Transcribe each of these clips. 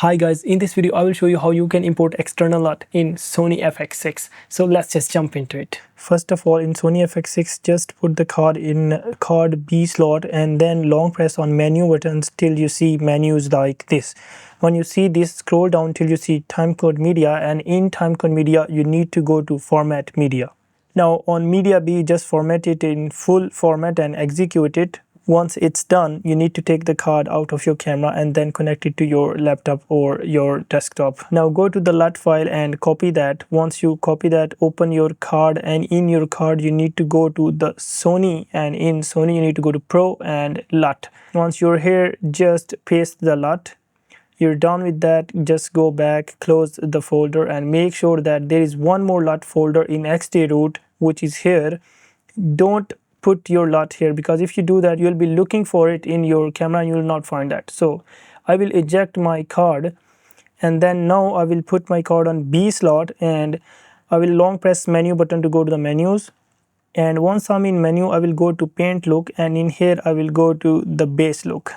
Hi guys, in this video I will show you how you can import external LUT in Sony FX6. So let's just jump into it. First of all, in Sony FX6, just put the card in card B slot and then long press on menu buttons till you see menus like this. When you see this, scroll down till you see timecode media, and in timecode media you need to go to format media. Now on media B, just format it in full format and execute it. Once it's done, you need to take the card out of your camera and then connect it to your laptop or your desktop. Now go to the LUT file and copy that. Once you copy that, open your card, and in your card you need to go to the Sony, and in Sony you need to go to Pro and LUT. Once you're here, just paste the LUT. You're done with that, just go back, close the folder, and make sure that there is one more LUT folder in XD root, which is here. Don't put your LUT here, because if you do that you'll be looking for it in your camera and you will not find that. So I will eject my card, and then now I will put my card on B slot, and I will long press menu button to go to the menus. And once I'm in menu, I will go to paint look, and in here I will go to the base look.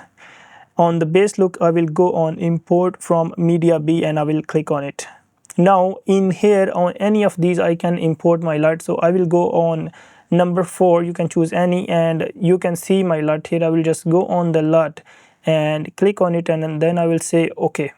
On the base look, I will go on import from media B and I will click on it. Now in here, on any of these I can import my LUT, so I will go on number 4. You can choose any, and you can see my LUT here. I will just go on the LUT and click on it, and then I will say OK.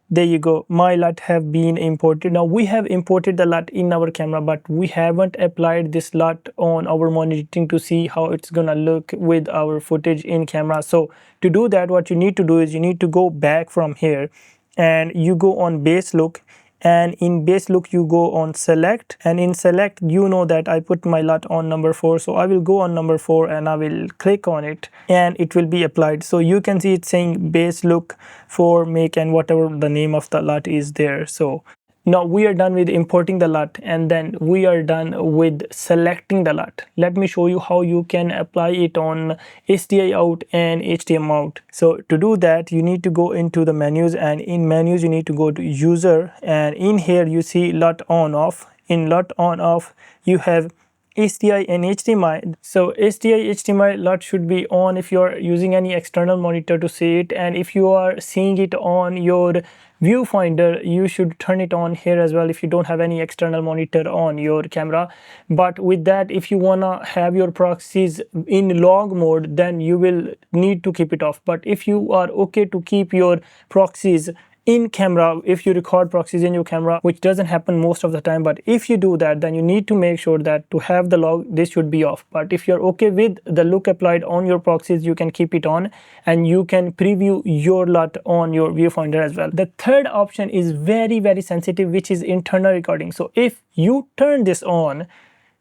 There you go, my LUT have been imported. Now we have imported the LUT in our camera, but we haven't applied this LUT on our monitoring to see how it's gonna look with our footage in camera. So to do that, what you need to do is you need to go back from here and you go on base look, and in base look you go on select, and in select, you know that I put my LUT on number 4, so I will go on number 4 and I will click on it and it will be applied. So you can see it's saying base look for make and whatever the name of the LUT is there. So now we are done with importing the LUT, and then we are done with selecting the LUT. Let me show you how you can apply it on HDI out and HDMI out. So to do that, you need to go into the menus, and in menus you need to go to user, and in here you see LUT on off. In LUT on off you have HDI and HDMI. So HDI, HDMI LUT should be on if you are using any external monitor to see it, and if you are seeing it on your viewfinder, you should turn it on here as well if you don't have any external monitor on your camera. But with that, if you wanna have your proxies in log mode, then you will need to keep it off. But if you are okay to keep your proxies in camera, if you record proxies in your camera, which doesn't happen most of the time, but if you do that, then you need to make sure that to have the log, this should be off. But if you're okay with the look applied on your proxies, you can keep it on, and you can preview your LUT on your viewfinder as well. The third option is very sensitive, which is internal recording. So if you turn this on,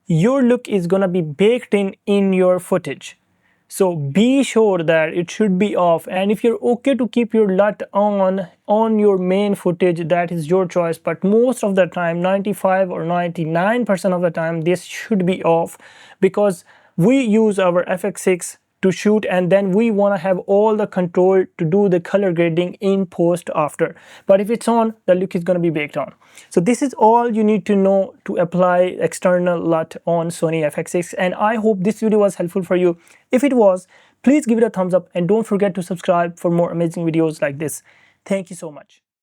your look is gonna be baked in your footage. So be sure that it should be off, and if you're okay to keep your LUT on your main footage, that is your choice. But most of the time, 95 or 99% of the time, this should be off, because we use our FX6 to shoot, and then we want to have all the control to do the color grading in post after. But if it's on, the look is going to be baked on. So this is all you need to know to apply external LUT on Sony FX6, and I hope this video was helpful for you. If it was, please give it a thumbs up and don't forget to subscribe for more amazing videos like this. Thank you so much.